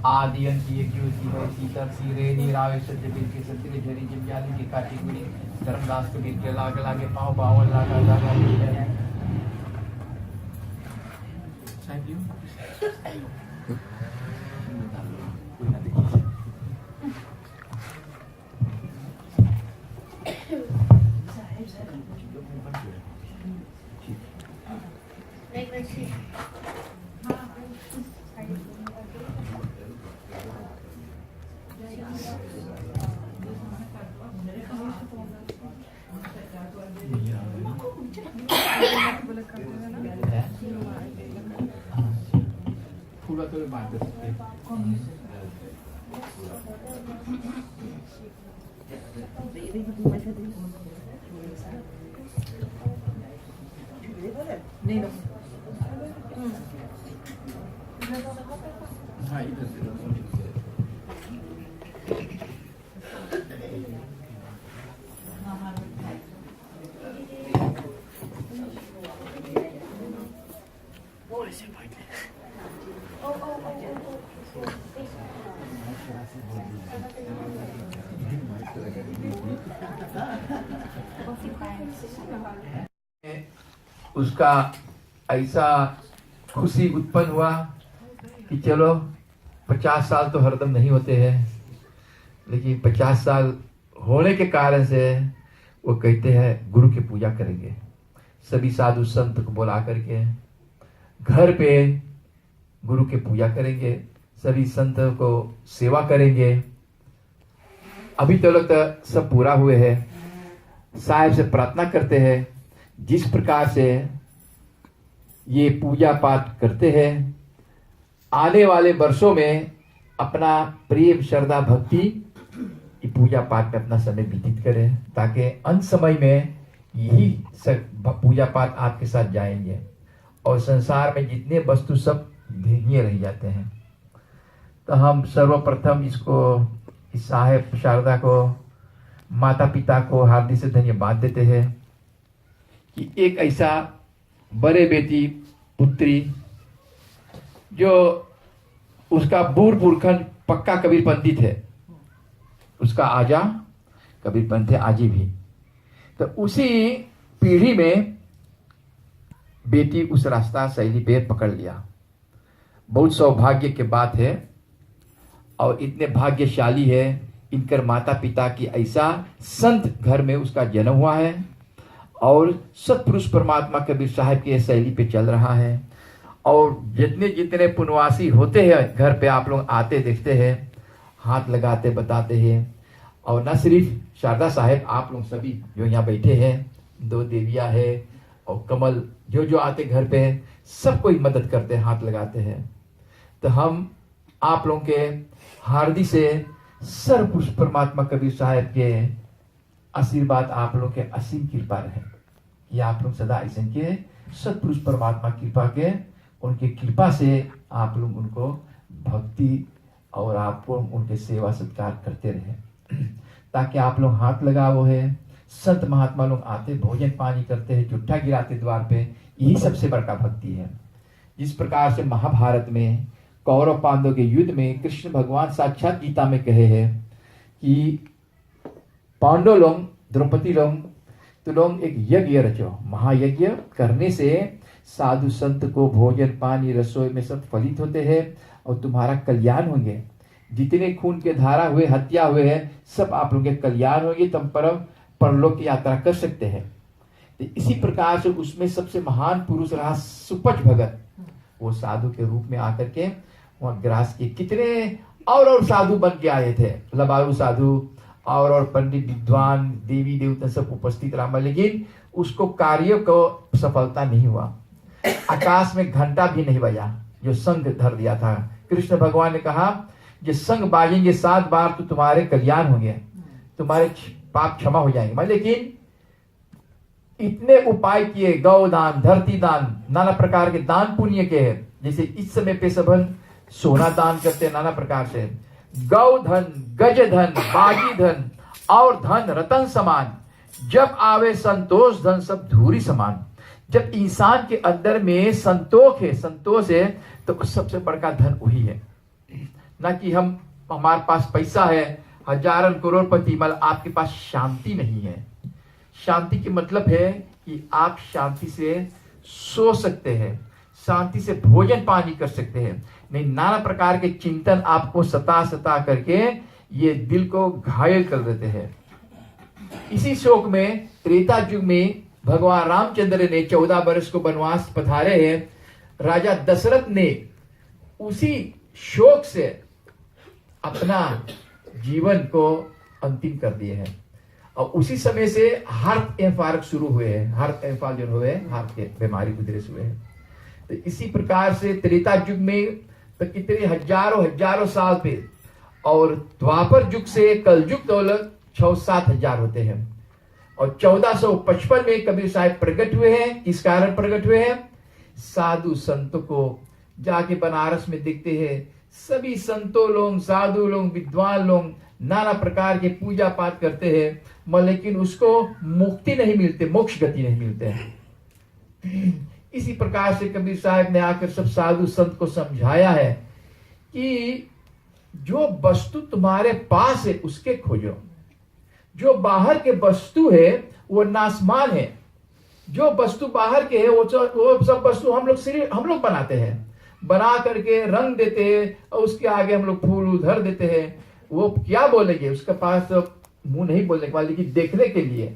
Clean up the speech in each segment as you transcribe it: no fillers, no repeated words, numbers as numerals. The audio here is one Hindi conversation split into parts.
आदि अंतिय ज्योति है सीता सीरे नीरावे सत्य बिल्के सत्य के झरी जिम्याली की काटी गुड़ी धर्मदास के बिल्के लाग लागे पाँव बावन लागा लागा लिया साइड यू पूरा तो बात कर सकते हैं हाँ इधर से उसका ऐसा खुशी उत्पन्न हुआ कि चलो 50 साल तो हरदम नहीं होते हैं, लेकिन 50 साल होने के कारण से वो कहते हैं गुरु की पूजा करेंगे। सभी साधु संत को बुला करके घर पे गुरु की पूजा करेंगे, सभी संत को सेवा करेंगे। अभी तक तो सब पूरा हुए हैं। साहिब से प्रार्थना करते हैं जिस प्रकार से ये पूजा पाठ करते हैं आने वाले वर्षों में अपना प्रेम श्रद्धा भक्ति पूजा पाठ में अपना समय व्यतीत करें, ताकि अंत समय में यही पूजा पाठ आपके साथ जाएंगे और संसार में जितने वस्तु सब धीरे रह जाते हैं। तो हम सर्वप्रथम इसको इस साहेब शारदा को माता पिता को हार्दिक से धन्यवाद देते हैं कि एक ऐसा बड़े बेटी पुत्री जो उसका बूढ़ पुरखन पक्का कबीरपंथी थे, उसका आजा कबीरपंथ थे आजी भी, तो उसी पीढ़ी में बेटी उस रास्ता शैली पे पकड़ लिया। बहुत सौभाग्य की बात है और इतने भाग्यशाली है इनकर माता पिता की ऐसा संत घर में उसका जन्म हुआ है और सतपुरुष परमात्मा कबीर साहब की शैली पे चल रहा है। और जितने जितने पुण्यवासी होते हैं घर पे आप लोग आते देखते हैं, हाथ लगाते बताते हैं। और न सिर्फ शारदा साहेब, आप लोग सभी जो यहाँ बैठे हैं, 2 देवियाँ है और कमल जो जो आते घर पे सब कोई मदद करते हैं, हाथ लगाते हैं। तो हम आप लोगों के हार्दिक से सर्वपुरुष परमात्मा कबीर साहब के आशीर्वाद आप लोग के असीम कृपा रहे कि आप लोग सदा ऐसे के सतपुरुष परमात्मा कृपा के उनके कृपा से आप लोग उनको भक्ति और आपको उनके सेवा सत्कार करते रहे, ताकि आप लोग हाथ लगाओ है। संत महात्मा लोग आते भोजन पानी करते हैं, जुट्ठा गिराते द्वार पे, यही सबसे बड़का भक्ति है। जिस प्रकार से महाभारत में कौरव पांडव के युद्ध में कृष्ण भगवान साक्षात गीता में कहे हैं कि पांडव लोग द्रौपदी लोग तो लोग एक यज्ञ रचो, महायज्ञ करने से साधु संत को भोजन पानी रसोई में सब फलित होते हैं और तुम्हारा कल्याण होंगे। जितने खून के धारा हुए हत्या हुए हैं सब आप लोगों के कल्याण होंगे, तुम परलोक की यात्रा कर सकते हैं। तो इसी प्रकार से उसमें सबसे महान पुरुष रहा सुपच भगत, वो साधु के रूप में आकर के वहां ग्रास के कितने और साधु बन के आए थे, लबारू साधु और पंडित विद्वान देवी देवता सब उपस्थित रहा, लेकिन उसको कार्य को सफलता नहीं हुआ। आकाश में घंटा भी नहीं बजा जो संग धर दिया था। कृष्ण भगवान ने कहा जो संग बाजेंगे 7 बार तो तुम्हारे कल्याण होंगे, तुम्हारे पाप क्षमा हो जाएंगे। लेकिन इतने उपाय किए, गौदान, धरती दान, नाना प्रकार के दान पुण्य के हैं। जैसे इस समय पे सब सोना दान करते हैं नाना प्रकार से, गौ धन, गज धन, बागी धन और धन रतन समान, जब आवे संतोष धन सब धूरी समान। जब इंसान के अंदर में संतोष है तो सबसे बड़का धन वही है। ना कि हमारे पास पैसा है, हजारन करोड़पति, मतलब आपके पास शांति नहीं है। शांति के मतलब है कि आप शांति से सो सकते हैं, शांति से भोजन पानी कर सकते हैं। नहीं, नाना प्रकार के चिंतन आपको सता करके ये दिल को घायल कर देते हैं। इसी शोक में त्रेता युग में भगवान रामचंद्र ने 14 वर्ष को वनवास पधारे हैं। राजा दशरथ ने उसी शोक से अपना जीवन को अंतिम कर दिए हैं। और उसी समय से हार्ट इंफार्क्ट शुरू हुए हैं, हार्ट इंफार्क्ट जो हुए, हार्ट के बीमारी उधर हुए हैं। तो इसी प्रकार से त्रेता युग में तो कितने हजारों साल पे, और द्वापर युग से कल युग तक 6-7 हजार होते हैं। और 1455 में कबीर साहब प्रकट हुए हैं। किस कारण प्रकट हुए हैं? साधु संतों को जाके बनारस में देखते हैं, सभी संतों लोग, साधु लोग, विद्वान लोग नाना प्रकार के पूजा पाठ करते हैं, लेकिन उसको मुक्ति नहीं मिलते, मोक्ष गति नहीं मिलते हैं। इसी प्रकार से कबीर साहब ने आकर सब साधु संत को समझाया है कि जो वस्तु तुम्हारे पास है उसके खोजो। जो बाहर के वस्तु है वो नासमान है। जो वस्तु बाहर के है वो सब वस्तु हम लोग बनाते हैं, बना करके रंग देते हैं और उसके आगे हम लोग फूल धर देते हैं। वो क्या बोलेंगे, उसके पास तो मुंह नहीं बोलने के बाद, लेकिन देखने के लिए।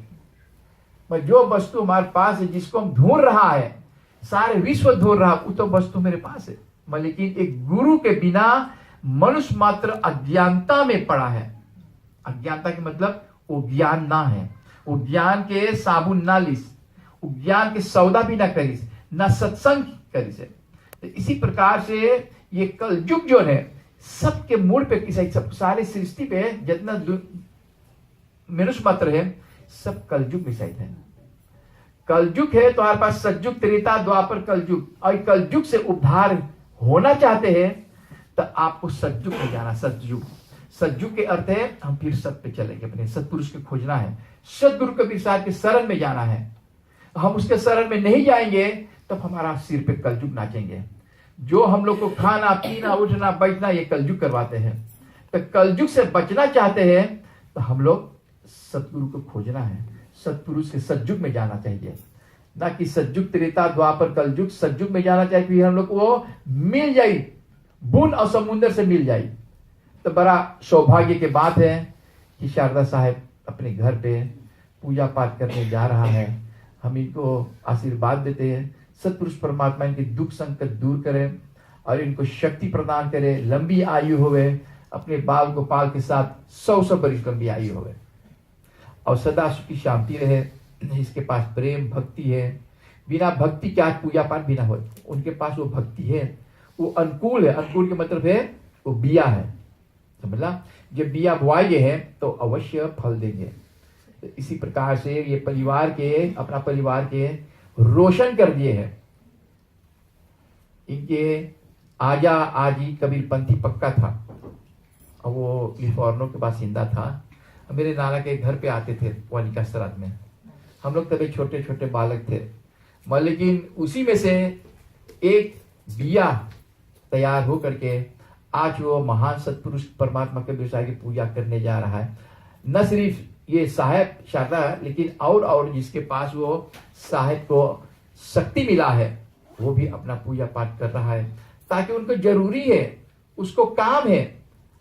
जो वस्तु हमारे पास है, जिसको हम ढूंढ रहा है, सारे विश्व ढूंढ रहा, वो तो वस्तु मेरे पास है, लेकिन एक गुरु के बिना मनुष्य मात्र अज्ञानता में पड़ा है। अज्ञानता के मतलब वो ज्ञान ना है, वो ज्ञान के साबुन ना लिस, वो ज्ञान के सौदा भी ना करिस, ना सत्संग करिस। तो इसी प्रकार से ये कलयुग जो है सबके मूल पे किसी, सब सारे सृष्टि पे जितना मनुष्य मात्र है सब कलयुग विषय है। कलयुग है तो हमारे पास सतयुग, त्रेता, द्वापर, कलयुग। और कलयुग से उद्धार होना चाहते हैं तो आपको सतयुग में जाना। सतयुग के अर्थ है हम फिर सत पे चलेंगे, अपने सतपुरुष को खोजना है, सतगुरु कबीर साहब के शरण में जाना है। हम उसके शरण में नहीं जाएंगे तो हमारा सिर पे कलयुग नाचेंगे। जो हम लोग को खाना पीना उठना बैठना ये कलयुग करवाते हैं। तो कलयुग से बचना चाहते हैं तो हम लोग सतगुरु को खोजना है, सतपुरुष के सतयुग में जाना चाहिए। ना कि सतयुग, त्रेता, द्वापर, कलयुग, सतयुग में जाना चाहिए कि हम लोग को मिल जाए, बूंद और समुद्र से मिल जाए। तो बड़ा सौभाग्य की बात है कि शारदा साहब अपने घर पे पूजा पाठ करने जा रहा है। हम इनको आशीर्वाद देते हैं, सतपुरुष परमात्मा इनके दुख संकट दूर करे और इनको शक्ति प्रदान करे, लंबी आयु होवे, अपने बाल गोपाल के साथ 100 वर्ष लंबी आयु होवे और सदा सुखी शांति रहे। इसके पास प्रेम भक्ति है, बिना भक्ति क्या पूजा पाठ बिना हो, उनके पास वो भक्ति है, वो अनुकूल है। अनुकूल के मतलब है वो बिया है, समझला। जब बिया बुआए गए हैं तो अवश्य फल देंगे। तो इसी प्रकार से ये परिवार के, अपना परिवार के रोशन कर दिए हैं। इनके आजा आजी कबीरपंथी पक्का था और वो लिफॉर्नो के बासिंदा था। मेरे नाना के घर पे आते थे वालिका श्राद्ध में। हम लोग तभी छोटे छोटे बालक थे, लेकिन उसी में से एक बिया तैयार हो करके आज वो महान सतपुरुष परमात्मा के विषय की पूजा करने जा रहा है। न सिर्फ ये साहेब शारदा, लेकिन और जिसके पास वो साहेब को शक्ति मिला है वो भी अपना पूजा पाठ कर रहा है, ताकि उनको जरूरी है, उसको काम है।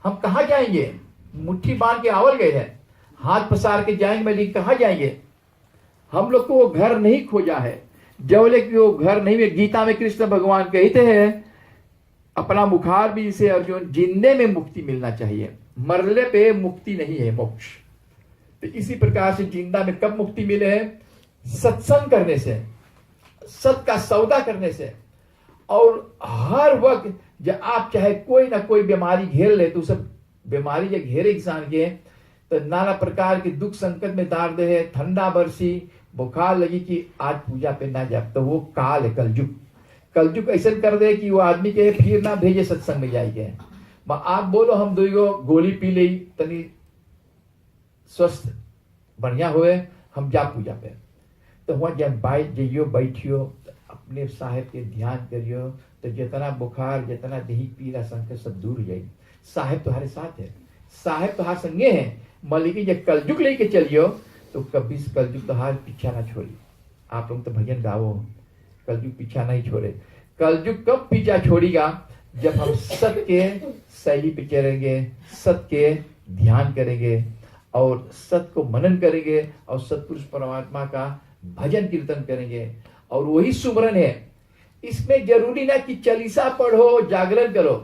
हम कहाँ जाएंगे, मुट्ठी बांध के आवल गए हैं, हाथ पसार के जाएंगे, लेकिन कहाँ जाएंगे। हम लोग को वो घर नहीं खोजा है, जवले कि वो घर नहीं है। गीता में कृष्ण भगवान कहते हैं अपना मुखार भी से अर्जुन, जिंदे में मुक्ति मिलना चाहिए, मरले पे मुक्ति नहीं है, मोक्ष। तो इसी प्रकार से जिंदा में कब मुक्ति मिले है? सत्संग करने से, सत का सौदा करने से। और हर वक्त जब आप चाहे कोई ना कोई बीमारी घेर ले, तो सब बीमारी जब घेरे इंसान के तो नाना प्रकार के दुख संकट में डाल दे है, ठंडा बरसी, बुखार लगी कि आज पूजा पे ना जा, तो वो काल है, कलयुग। कलयुग ऐसा कर दे कि वो आदमी के फिर ना भेजे सत्संग में जाएंगे। आप बोलो हम दो गोली पी ले तनी स्वस्थ बढ़िया हुए, हम जा पूजा पे। तो वहां जब जइयो बैठियो अपने साहेब के ध्यान करियो, तो जितना बुखार जितना देही पीला संकट सब दूर हो जाएगी। साहेब तुम्हारे साथ है, साहेब तुम्हारे संगे है। मलिकी जब कलयुग लेके चलियो तो कभी कलयुग तुम्हारे पीछा ना छोड़ी। आप लोग तो भजन गाओ, कलयुग पीछा नहीं छोड़े। कलयुग कब पीछा छोड़ेगा? जब हम सत्य के शैली पे चलेंगे, सत्य के ध्यान करेंगे और सत्य को मनन करेंगे और सतपुरुष परमात्मा का भजन कीर्तन करेंगे। और वही सुमरन है। इसमें जरूरी ना कि चालीसा पढ़ो जागरण करो।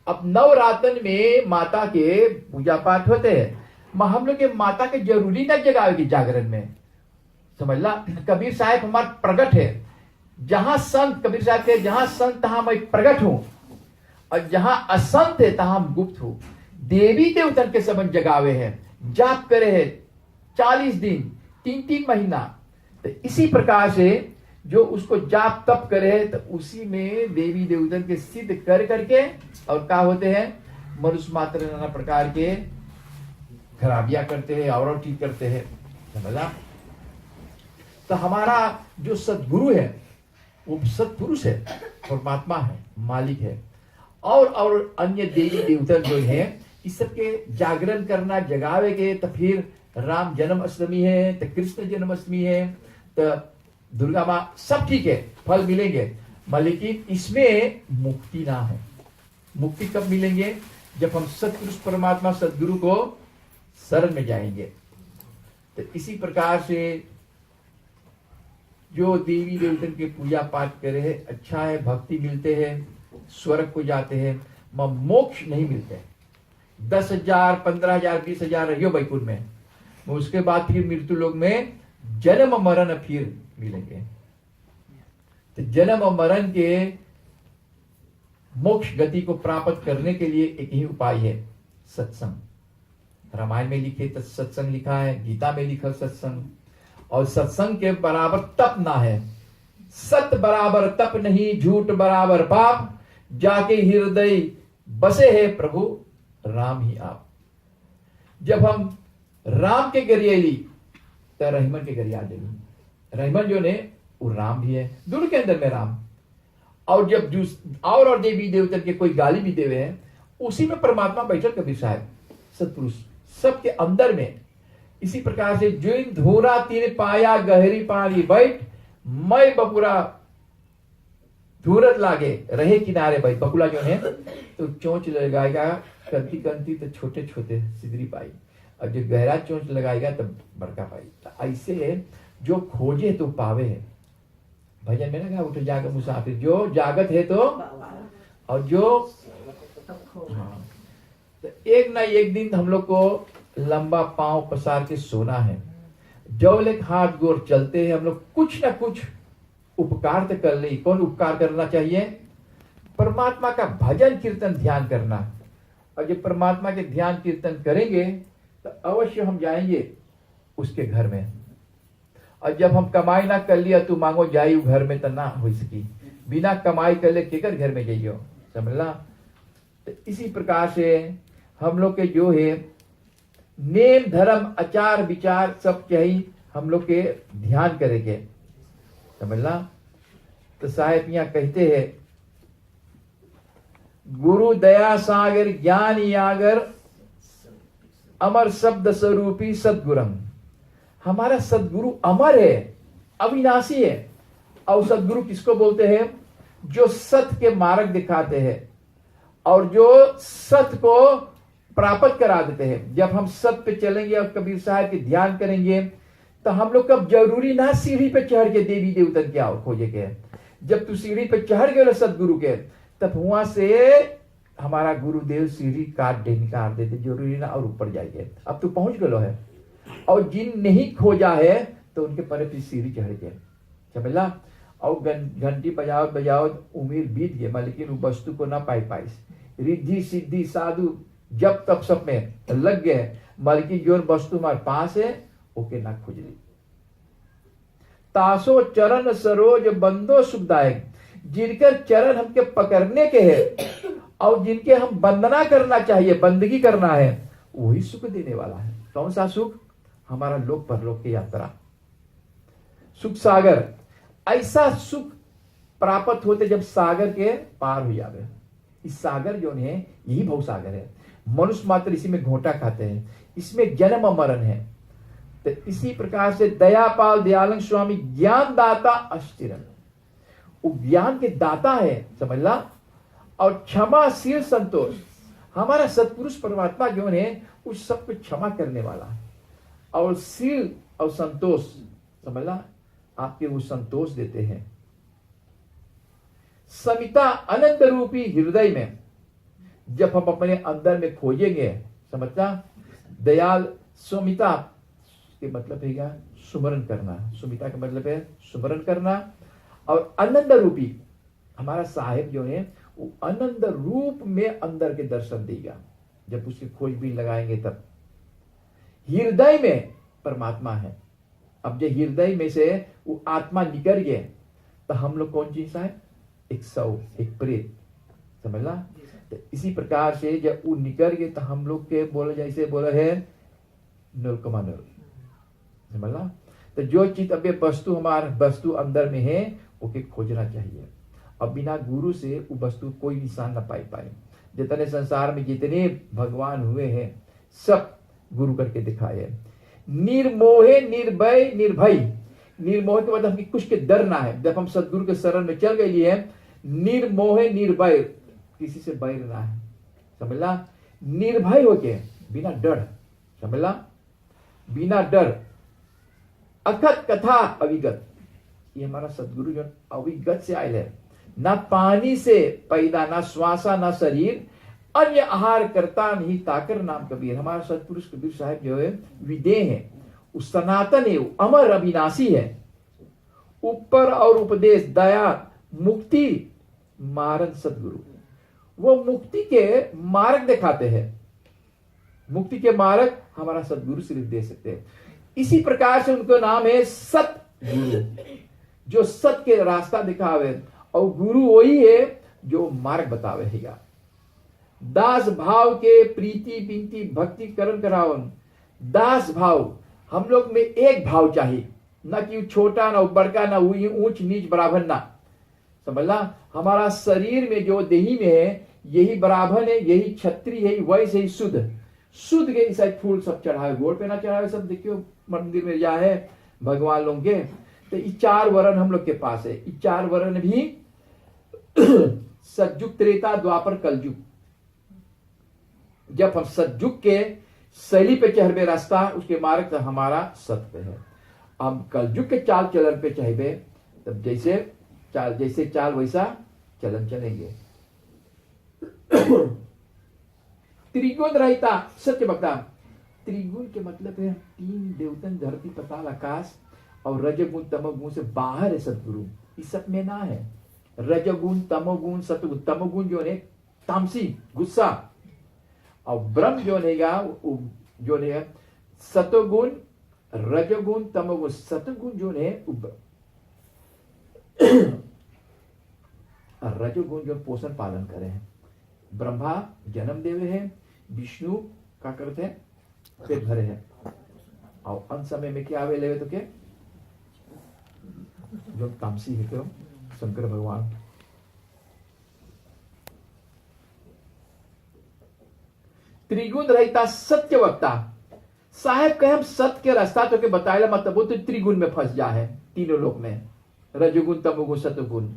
अब नवरात्र में माता के पूजा पाठ होते हैं, हम लोग के माता के जरूरी ना जगाएगी जागरण में, समझ ला। कबीर साहब हमारा प्रगट है। जहां संत कबीर साहब के जहां संत तहां मैं प्रगट हूं, और जहां असंत है तहां गुप्त हूं। देवी देवतन के संबंध जगावे हैं, जाप करे है 40 दिन 3-3 महीना। तो इसी प्रकार से जो उसको जाप तप करे तो उसी में देवी देवतन के सिद्ध कर करके और क्या होते हैं, मनुष्य मात्र नाना प्रकार के खराबियां करते हैं और ठीक करते हैं, समझा। तो हमारा जो सदगुरु है वो सत्पुरुष है, परमात्मा है, मालिक है। और अन्य देवी देवता जो है इस सबके जागरण करना जगावे के। तो फिर राम जन्माष्टमी है, तो कृष्ण जन्माष्टमी है, तो दुर्गा माँ, सब ठीक है, फल मिलेंगे। लेकिन इसमें मुक्ति ना है। मुक्ति कब मिलेंगे? जब हम सत्पुरुष परमात्मा सदगुरु को शरण में जाएंगे। तो इसी प्रकार से जो देवी देवतन के पूजा पाठ करे है, अच्छा है, भक्ति मिलते हैं, स्वर्ग को जाते हैं, मोक्ष नहीं मिलते। 10,000 15,000 20,000 रहियो बैकुंठ में, उसके बाद फिर मृत्यु लोक में जन्म मरण फिर मिलेंगे। तो जन्म और मरण के मोक्ष गति को प्राप्त करने के लिए एक ही उपाय है, सत्संग। रामायण में लिखे तो सत्संग लिखा है, गीता में लिखा सत्संग। और सत्संग के बराबर तप ना है। सत्य बराबर तप नहीं, झूठ बराबर पाप, जाके हृदय बसे है प्रभु राम ही आप। जब हम राम के गरिएली तो रहीमन के गरिया देगी। रहीमन जो ने वो राम भी है, दोनों के अंदर में राम। और जब और देवी देवता के कोई गाली भी देवे हैं, उसी में परमात्मा बैठल कबीर साहब सतपुरुष सबके अंदर में। इसी प्रकार से जो धोरा तीन पाया गहरी पानी बैठ, मैं बपुरा धूरत लागे रहे किनारे बैठ। बकुला जो है तो चोंच लगाएगा कंती कंती तो छोटे छोटे सिदरी पाई, और जो गहरा चोंच लगाएगा तब बड़का पाई। तो ऐसे जो खोजे तो पावे है। भजन में ना कहा, उठ जाग मुसाफिर, जो जागत है तो, और जो हाँ, तो एक ना एक दिन हम लोग को लंबा पांव पसार के सोना है। जौले हाथ गोर चलते हैं हम लोग, कुछ ना कुछ उपकार तो कर ले। कौन उपकार करना चाहिए? परमात्मा का भजन कीर्तन ध्यान करना। और जब परमात्मा के ध्यान कीर्तन करेंगे तो अवश्य हम जाएंगे उसके घर में। और जब हम कमाई ना कर लिया तो मांगो जाई घर में तो ना हो सकी। बिना कमाई कर ले केकर घर में जाइयो, समझला। तो इसी प्रकार से हम लोग के जो है नेम धर्म आचार विचार सब चाहिए हम लोग के ध्यान करेंगे, समझला। तो साहेब यहाँ कहते हैं, गुरु दया सागर ज्ञान यागर अमर शब्द स्वरूपी सदगुरु। हमारा सदगुरु अमर है, अविनाशी है। और सदगुरु किसको बोलते हैं? जो सत्य के मार्ग दिखाते हैं और जो सत्य को प्राप्त करा देते हैं। जब हम सत्य पे चलेंगे और कबीर साहब के ध्यान करेंगे तो हम लोग कब जरूरी ना सीढ़ी पे चढ़ के देवी देवतन क्या खोजे के। जब तू सीढ़ी पे चढ़ गए सदगुरु के, तब वहां से हमारा गुरुदेव सीढ़ी काट दे, निकाल देते, जरूरी ना और ऊपर जाइए। अब तू पहुंच गलो है। और जिन नहीं खोजा है तो उनके पर फिर सीढ़ी चढ़ गए, समझला। और घंटी बजाओ बजाओ उम्र बीत गए, लेकिन वो वस्तु को ना पाई रिद्धि सिद्धि साधु जब तब सब में लग गए, बल्कि जो वस्तु हमारे पास है ओके ना खोज ली। तासो चरण सरोज बंदो सुखदायक, जिनकर चरण हमके पकड़ने के है और जिनके हम वंदना करना चाहिए, बंदगी करना है, वही सुख देने वाला है। कौन सा सुख? हमारा लोक परलोक की यात्रा, सुख सागर। ऐसा सुख प्राप्त होते जब सागर के पार हो जावे। इस सागर जो है यही भव सागर है। मनुष्य मात्र इसी में घोटा खाते हैं, इसमें जन्म मरण है। तो इसी प्रकार से दयापाल दयालंग स्वामी ज्ञान दाता अस्थिरन, वो ज्ञान के दाता है, समझ ला। और क्षमाशील संतोष, हमारा सत्पुरुष परमात्मा जो है उस सबको क्षमा करने वाला है। और शील और संतोष, समझ ला, आपके वो संतोष देते हैं। समिता अनंत रूपी हृदय में जब हम अपने अंदर में खोजेंगे, समझना, दयाल समिता के मतलब है क्या? सुमरण करना। सुमिता का मतलब है सुमरण करना। और आनंद रूपी, हमारा साहेब जो है वो आनंद रूप में अंदर के दर्शन देगा। जब उसकी खोजबीन लगाएंगे तब हृदय में परमात्मा है। अब जो हृदय में से वो आत्मा निकल गए तो हम लोग कौन चीज है? एक सौ, एक प्रेत, समझला। तो इसी प्रकार से जब वो निकल गए तो हम लोग के बोले, जैसे बोला है 0,0, समझला। तो जो चीज अब वस्तु हमारा वस्तु अंदर में है ओके खोजना चाहिए। अब बिना गुरु से वो वस्तु कोई निशान न पाए। जितने संसार में जितने भगवान हुए हैं सब गुरु करके दिखाए। निर्मोहे निर्भय निर्भय, निर्मोह के मतलब कुछ के डर ना है। जब हम सदगुरु के शरण में चल गए हैं, निर्मोहे निर्भय, किसी से बैर ना है, समझला। निर्भय होके, बिना डर, समझला, बिना डर। अखत कथा अविगत, ये हमारा सदगुरु जो अविगत से आयल है। ना पानी से पैदा, ना श्वासा, ना शरीर, अन्य आहार करता नहीं ताकर नाम कबीर। हमारा सतपुरुष कबीर साहब जो है विदेह है, उस सनातन है, अमर अविनाशी है। ऊपर और उपदेश दया मुक्ति मार्ग सदगुरु, वो मुक्ति के मार्ग दिखाते हैं। मुक्ति के मार्ग हमारा सदगुरु सिर्फ दे सकते हैं। इसी प्रकार से उनका नाम है सतगुरु, जो सत के रास्ता दिखावे। और गुरु वही है जो मार्ग बतावे है। दास भाव के प्रीति बिनती भक्ति करण करावन। दास भाव, हम लोग में एक भाव चाहिए, ना कि छोटा ना बड़का, ना ऊंच नीच बराबर, ना, समझला। हमारा शरीर में जो देही में है यही बराबर है, यही क्षत्रिय है, वैसे ही शुद्ध शुद्ध के इस फूल सब चढ़ावे, गोड़ पे ना चढ़ावे। सब देखियो मंदिर में जा है भगवान लोग के, तो ये 4 वर्ण हम लोग के पास है। ये 4 वर्ण भी सतयुग त्रेता द्वापर कलयुग। जब हम सतयुग के शैली पे चढ़बे रास्ता, उसके मार्ग तो हमारा सत्य है। हम कलयुग के चाल चलन पे चढ़बे तब जैसे चाल वैसा चलन चलेंगे। त्रिगुण रहता सत्य वक्ता। त्रिगुण के मतलब है 3 देवतन, धरती पताल आकाश, और रजगुण तमोगुण से बाहर है सतगुरु। इस सब में ना है रजगुण तमोगुण सतगुण। तमोगुण जो है तामसी गुस्सा, और ब्रह्म जो है सतोगुण रजगुण तमोगुण। सतगुण जो है रजोगुण जो पोषण पालन करे हैं। ब्रह्मा जन्म देवे हैं, विष्णु का करते हैं पेट भरे हैं, और अंत समय में क्या आवे लेवे तो क्या जो तामसी है क्यों शंकर भगवान। त्रिगुण रहता सत्य वक्ता। साहेब कहे हम सत्य के रास्ता तो के बताए मतलब वो तो त्रिगुण में फंस जा है, तीनों लोक में, रजगुण तमोगुण सतगुण।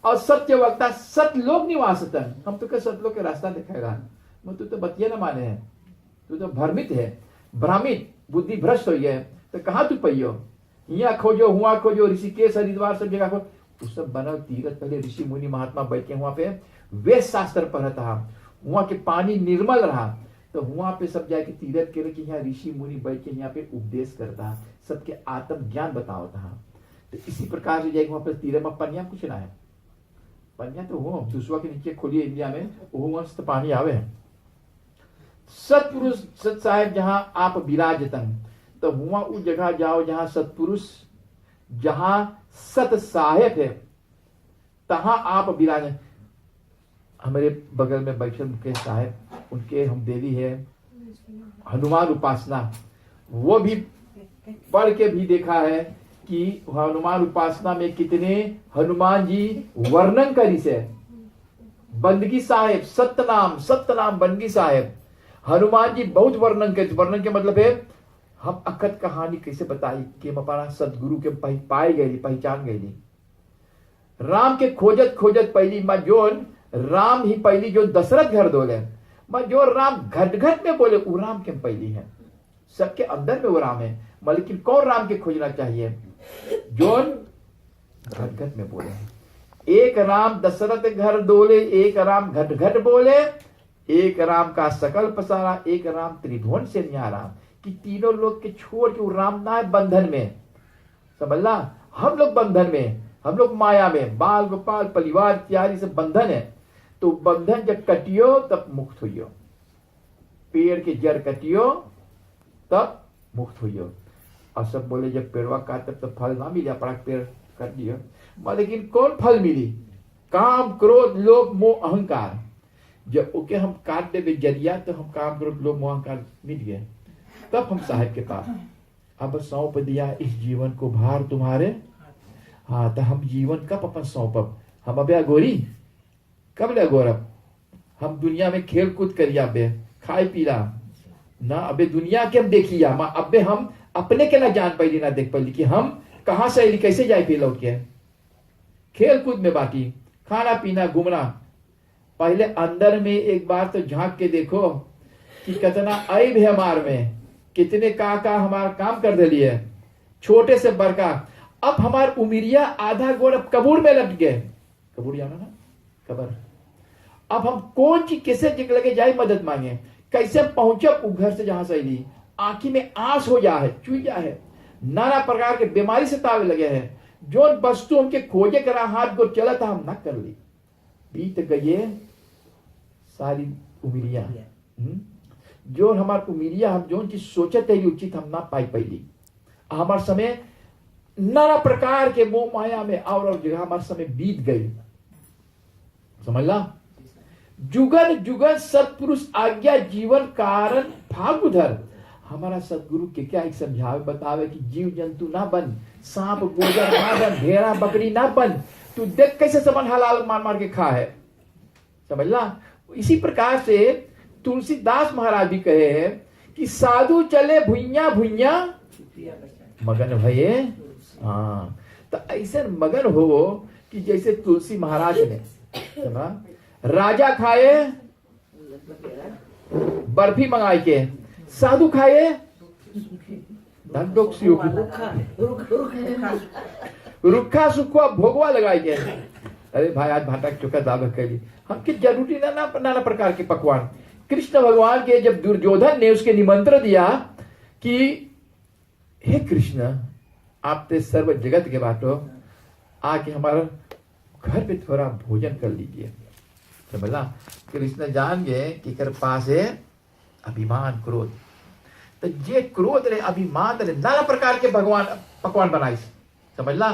और सत्य वक्ता सतलोक निवासतन, हम तो के सतलोक के रास्ता दिखाएगा। वो तू तो बतिया न माने है, तू तो भ्रमित है, भ्रमित बुद्धि भ्रष्ट हो गया। तो कहाँ तू पहियो, यहाँ खोजो हुआ खोजो, ऋषिकेश हरिद्वार सब जगह खोजो। उस सब बना तीरथ, पहले ऋषि मुनि महात्मा बैठे वहां पे वेद शास्त्र पढ़ता है, वहां के पानी निर्मल रहा, तो वहां पे सब जाके तीरथ के लिए यहाँ ऋषि मुनि बैठ के यहाँ पे उपदेश करता, सबके आत्म ज्ञान बताता है। तो इसी प्रकार से जाएगी वहां पर तीरथ में पनिया कुछ ना है, पनिया तो वो दूसरा के नीचे खोलिए इंडिया में, वो मस्त पानी आवे है। सतपुरुष सत साहेब जहां आप विराजतन, तो हुआ उस जगह जाओ जहां सतपुरुष, जहां सत साहेब है, तहां आप विराज। हमारे बगल में बैठे मुकेश साहब, उनके हम देवी है हनुमान उपासना, वो भी पढ़ के भी देखा है कि हनुमान उपासना में कितने हनुमान जी वर्णन करी से। बंदगी साहेब सतनाम बंदगी साहेब, हनुमान जी बहुत वर्णन के, वर्णन के मतलब है हम अकत कहानी कैसे बताई कि हम अपना सदगुरु के पाए गए, पहचान गई। राम के खोजत खोजत पहली माँ जोन राम ही पहली जो दशरथ घर डोले, माँ जो राम घट घट में बोले वो राम के पहली है, सबके अंदर में वो राम है। लेकिन कौन राम के खोजना चाहिए, जोन घट घट में बोले। एक राम दशरथ घर डोले, एक राम घट घट बोले, एक राम का सकल पसारा, एक राम त्रिभुवन से न्यारा। कि तीनों लोग के छोड़ के वो राम ना है बंधन में, समझला। हम लोग बंधन में, हम लोग माया में, बाल गोपाल परिवार इत्यादि से बंधन है। तो बंधन जब कटियो तब मुक्त हुइयो, पेड़ के जड़ कटियो तब मुक्त हुइयो। और सब बोले जब पेड़वा काट तब तो फल ना मिला, पड़ा पेड़ काट दिया। लेकिन कौन फल मिली, काम क्रोध लोभ मोह अहंकार। जब ओके हम काट देवे जरिया तो हम काम क्रोध लोभ मोह अहंकार मिल गए, तब हम साहेब के पास अब सौंप दिया इस जीवन को भार तुम्हारे। हाँ, तो हम जीवन कब अपन सौंपब, हम अबे अगोरी कब ले अगोरब। हम दुनिया में खेल कूद करिया, अबे खाए पीला ना, अबे दुनिया के हम देखिया, अबे हम अपने के ना जान पाई ना देख पाई कि हम कहां से अली, कैसे जाए पी लौट के। खेल कूद में बाकी खाना पीना घूमना। पहले अंदर में एक बार तो झांक के देखो कि कितना ऐब है हमार में, कितने का हमारा काम कर दिली है, छोटे से बड़का। अब हमार उमिरिया आधा गोड़ अब कबूर में लट गए, कबूर जाना ना, कबर। अब हम कौन चीज कैसे लगे जाए मदद मांगे, कैसे पहुंचे घर से जहां से अली। आंखी में आंस हो जा है, चुई जा है, नाना प्रकार के बीमारी से तावे लगे हैं। जो वस्तु हमके खोजे करा हाथ को चला था हम ना कर ली, बीत गए सारी उमिरिया। जो हमार उमिरिया हम जो चीज सोचे थे उचित हम ना पाई पैली। हमार समय नाना प्रकार के मोह माया में और जगह हमार समय बीत गई, समझला। जुगन जुगन सत्पुरुष आज्ञा जीवन कारण भाग उधर। हमारा सदगुरु के क्या एक समझावे बतावे कि जीव जंतु ना बन, सांप गोजर ना बन, भेड़ा बकरी ना बन। तू देख कैसे समन हलाल मार मार के खा है, समझला। इसी प्रकार से तुलसीदास महाराज भी कहे हैं कि साधु चले भुइया भुइया मगन भये। हाँ, तो ऐसे मगन हो कि जैसे तुलसी महाराज ने समझा, राजा खाए बर्फी मंगाई के, साधु खाए रुखा सुखा भोगवा लगाई के। अरे भाई आज भाटा चोखा दाल कैली, हमके जरूरी ना नाना प्रकार के पकवान। कृष्ण भगवान के जब दुर्योधन ने उसके निमंत्रण दिया कि हे कृष्ण आप ते सर्व जगत के बाटो, आके हमारा घर पे थोड़ा भोजन कर लीजिए, समझला। कृष्ण जान गए कि कर पास है अभिमान क्रोध, तो जे क्रोध रे अभिमान रे नाना प्रकार के भगवान पकवान बनाई, समझला।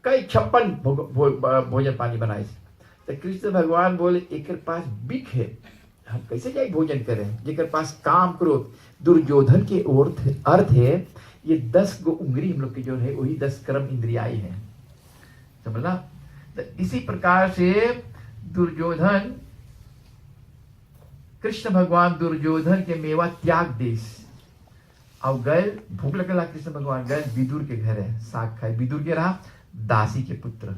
कई 56 भोजन पानी बनाई। तो कृष्ण भगवान बोले एक पास बिक है, हम कैसे जाए भोजन करें, जेकर पास काम क्रोध। दुर्योधन के अर्थ है ये 10 गो उंगली हम लोग की जो है वही 10 कर्म इंद्रियाई है, समझला। तो इसी प्रकार से दुर्योधन, कृष्ण भगवान दुर्योधन के मेवा त्याग देश और गए, भूख लगला कृष्ण भगवान गए विदुर के घर है, साग खाए। विदुर के रहा दासी के पुत्र,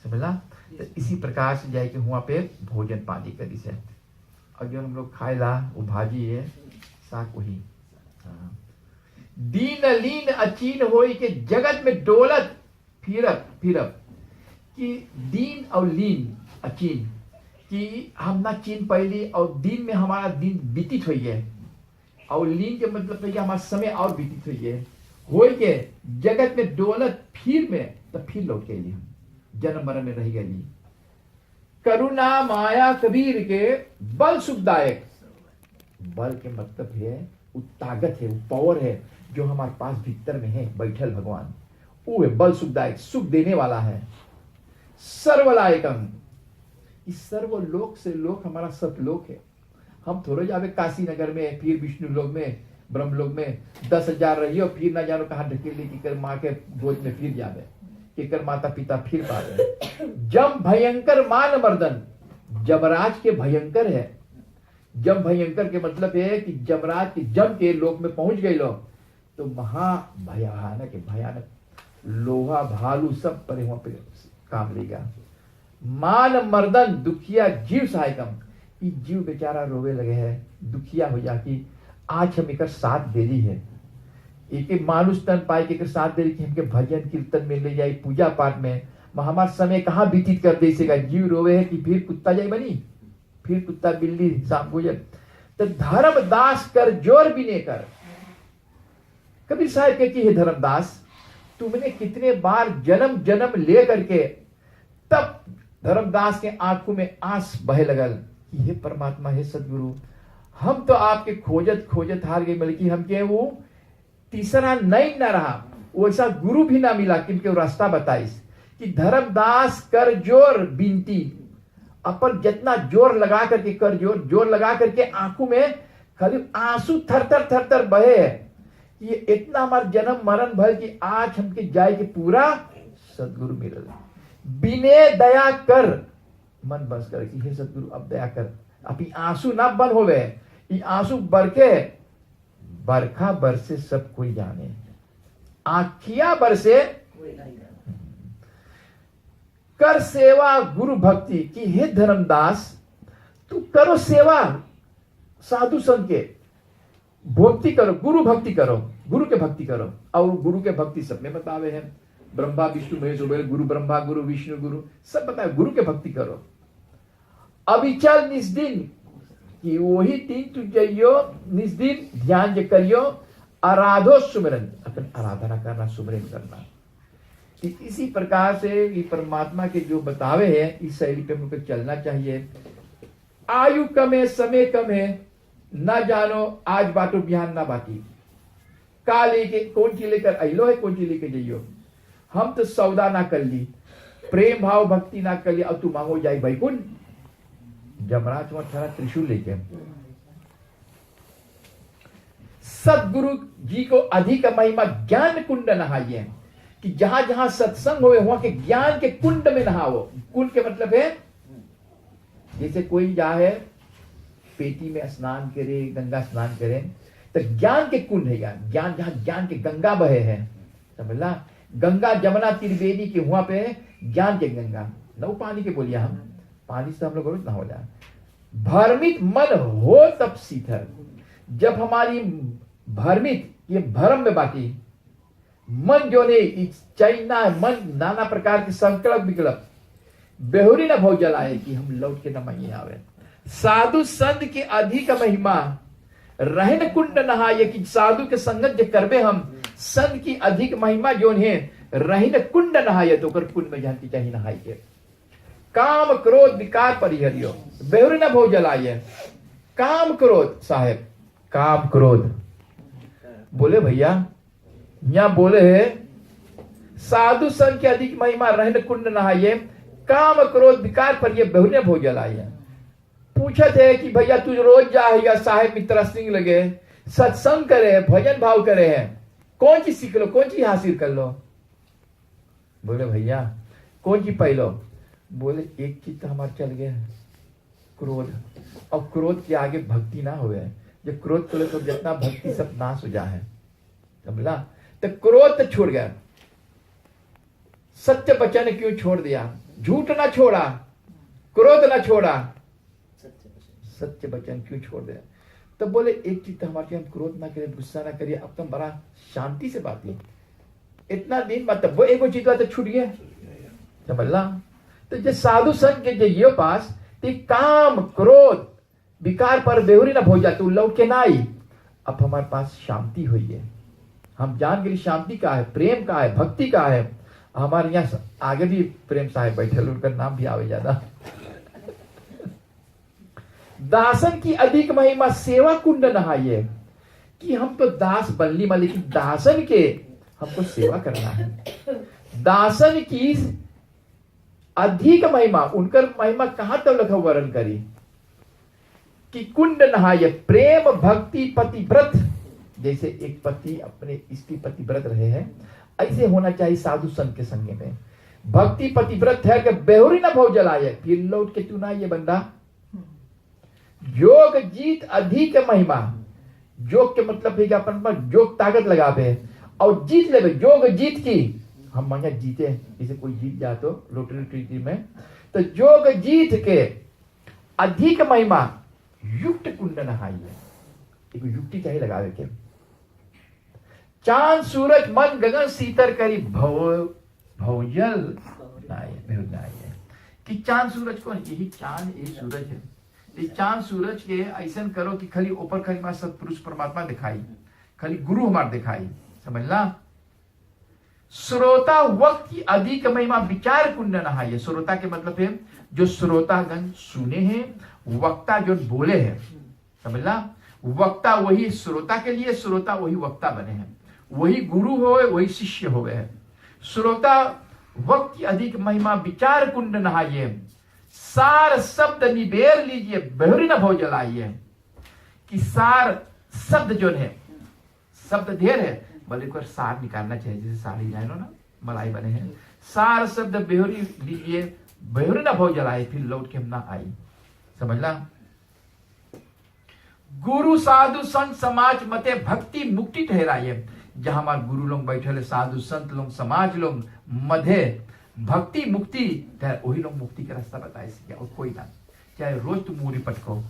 समझला। तो इसी प्रकार से जाए के वहां पे भोजन पानी करी से, और जो हम लोग खाए ला वो भाजी है साग वही। दीन लीन अचीन होई के जगत में डोलत फिरत फिरत। कि दीन और लीन अचीन कि हम ना चीन पहली, और दिन में हमारा दिन बीतित हुई है, और लीन के मतलब है कि हमारा समय और बीतित हुई है। हो के जगत में डोलत फिर में, तो फिर लौट के लिए हम जन्म मरण में रह गई। करुणा माया कबीर के बल सुखदायक। बल के मतलब है वो ताकत है, वो पावर है जो हमारे पास भीतर में है बैठल भगवान, वो है बल सुखदायक, सुख देने वाला है। सर्वलायकम, इस सर्वलोक से लोक हमारा सतलोक है। हम थोड़े जावे काशी नगर में, फिर विष्णु लोक में, ब्रह्मलोक में 10,000 रहियो, फिर ना जानो कहाँ ढकेले की कर माँ के गोद में फिर जावे, कि कर माता पिता फिर पावे। जम भयंकर मान मर्दन, जमराज के भयंकर है। जम भयंकर के मतलब है कि जमराज के जम के लोक में पहुंच गए लोग तो महा भयानक भयानक, लोहा भालू सब परे वहां पे काम लेगा। मान मर्दन दुखिया जीव सहायकम, ई जीव बेचारा रोवे लगे है, दुखिया हो जा कि आज हम एक साथ दे दी है, एक मानुष तन पाए के साथ दे दी कि हमके भजन कीर्तन में ले जाए, पूजा पाठ में हमारा समय कहाँ व्यतीत कर देगा। जीव रोवे है कि फिर कुत्ता जाए बनी, फिर कुत्ता बिल्ली सांप गुजर। तो धर्मदास कर जोर भी नहीं कर। कबीर साहब कहती है, धर्मदास तुमने कितने बार जन्म जन्म ले करके, तब धर्मदास के आंखों में आंस बहे लगल कि हे परमात्मा, हे सदगुरु, हम तो आपके खोजत खोजत हार गए, बल्कि हमके वो तीसरा नहीं न रहा, वो ऐसा गुरु भी ना मिला कि इनके रास्ता बताइस कि धर्मदास कर जोर बिनती, अपन जितना जोर लगा करके कर जोर लगा करके आंखों में खाली आंसू थर थर बहे है। ये इतना हमारा जन्म मरण भर कि आज हमके जाए के पूरा सदगुरु मिलल। बिने दया कर, मन बस कर कि हे सदगुरु अब दया कर, अभी आंसू ना बन होवे, ये आंसू बरके, बरखा बरसे सब कोई जाने, आखिया बरसे कर सेवा गुरु भक्ति, कि हे धर्मदास तू करो सेवा साधु संत के, भक्ति करो, गुरु भक्ति करो, गुरु के भक्ति करो। और गुरु के भक्ति सब में बतावे हैं, ब्रह्मा विष्णु महेश गुरु ब्रह्मा गुरु विष्णु गुरु सब बताए, गुरु के भक्ति करो। अविचल निस्दिन, कि वही दिन तू जइयो निस्दिन ध्यान जे करियो, आराधो सुमिरन, अपन आराधना करना, सुमिरन करना। इसी प्रकार से ये परमात्मा के जो बतावे हैं, इस शैली पे हमको चलना चाहिए। आयु कम है, समय कम है, ना जानो आज बाटो बिहान ना बाटी, का लेके कौन चीज लेकर अलो है, कौन चीज लेके जाइयो। हम तो सौदा ना कर ली, प्रेम भाव भक्ति ना कर ली, अब तू मांगो जाए बैकुंठ, जमराज वहां त्रिशूल लेके। सदगुरु जी को अधिक महिमा ज्ञान कुंड नहाइए, कि जहां जहां सत्संग हुए वहां के ज्ञान के कुंड में नहाओ। कुंड के मतलब है जैसे कोई जाए पेटी में स्नान करे, गंगा स्नान करे, तो ज्ञान के कुंड है, ज्ञान जहां ज्ञान के गंगा बहे हैं, समझला, गंगा जमुना त्रिवेणी के वहां पे ज्ञान के गंगा, नौ पानी के बोलिया हम, पानी से हम लोग रोज नहा जाए। भ्रमित मन हो तब शीतल, जब हमारी भ्रमित ये भ्रम में बाकी मन जो ने चाइना मन नाना प्रकार के संकल्प विकल्प बेहुरी न भो जलाए, कि हम लौट के न मई आवे। साधु संत की अधिक महिमा रहन कुंड नहाए, कि साधु के संगत जो करबे हम, संत की अधिक महिमा जो है रहन कुंड नहाए, तो कर कुंड में जानती चाहिए नहाई के। काम क्रोध विकार परिहरियो, बेहुरी न भो जलाए। काम क्रोध साहेब, काम क्रोध बोले भैया, यहाँ बोले है साधु संत की अधिक महिमा रहन कुंड नहाइए, काम क्रोध विकार पर ये बहुने भो जलाइए। पूछत है कि भैया तू रोज जा साहेब मित्र सिंह लगे, सत्संग करे, भजन भाव करे है, कौन चीज सीख लो, कौन चीज हासिल कर लो। बोले भैया कौन चीज पाई लो। बोले एक चीज तो हमारा चल गया, क्रोध। और क्रोध के आगे भक्ति ना हुए, जब क्रोध करे तो जितना भक्ति सब नाश हो जाए, समझला। तो क्रोध तो छोड़ गया, सत्य वचन क्यों छोड़ दिया, झूठ ना छोड़ा, क्रोध ना छोड़ा, सत्य वचन क्यों छोड़ दिया। तो बोले एक चीज तो हमारे, हम क्रोध ना करें, गुस्सा ना करिए, अब तो बड़ा शांति से बात है, इतना दिन मतलब वो एक चीज तो छूट गया, समझला। तो जो साधु संत के ये पास तो काम क्रोध विकार पर बेहुरी ना हो जाते, लौट के ना आई। अब हमारे पास शांति हुई है, हम जान गए शांति का है, प्रेम का है, भक्ति का है। हमारे यहाँ आगे भी प्रेम साहब बैठे, उनका नाम भी आवे ज्यादा। दासन की अधिक महिमा सेवा कुंड नहाइए, कि हम तो दास बल्ली माली, की दासन के हमको सेवा करना है। दासन की अधिक महिमा, उनकर महिमा कहां तक लखा वर्णन करी कि कुंड नहाय प्रेम भक्ति पतिव्रत, जैसे एक पति अपने स्त्री पतिव्रत रहे हैं, ऐसे होना चाहिए साधु संत के संग में। भक्ति पतिव्रत है कि बेहुरी ना भव जलाए, फिर लौट के चुना ये बंदा। योग जीत अधिक महिमा, योग के मतलब है कि अपन पर योग ताकत लगावे और जीत ले। योग जीत की हम मांगे जीते, जैसे कोई जीत जाए तो लॉटरी में, तो योग जीत के अधिक महिमा युक्त कुंड नहाइए, एक युक्ति चाहिए लगावे के। चांद सूरज मन गगन शीतर करी भवजल नाये, कि चांद सूरज कौन, यही चांद यही सूरज है। ये चांद सूरज के ऐसा करो कि खाली ऊपर खाली मां सतपुरुष परमात्मा दिखाई, खाली गुरु हमार दिखाई, समझला। श्रोता वक्त की अधिक महिमा विचार कुंड नहाइए। श्रोता के मतलब है जो श्रोतागण सुने हैं, वक्ता जो बोले हैं, समझला। वक्ता वही श्रोता के लिए, श्रोता वही वक्ता बने हैं, वही गुरु हो वही शिष्य हो गए। श्रोता वक्त की अधिक महिमा विचार कुंड नहाइए, सार शब्द निबेर लीजिए बेहुरी न भव जलाइए। कि सार शब्द जो है, शब्द ढेर है, बोले को सार निकालना चाहिए, जैसे साड़ी जाए ना मलाई बने हैं। सार शब्द बेहुरी लीजिए बेहुरी न भव जलाए, फिर लौट के हम ना आई, समझला। गुरु साधु संत समाज मते भक्ति मुक्ति ठहराइए। जहां हमारे गुरु लोग बैठे ले, साधु संत लोग समाज लोग मध्य भक्ति मुक्ति, वही लोग मुक्ति का रास्ता बताए सके और कोई ना। चाहे रोज तुम मूरी पटको,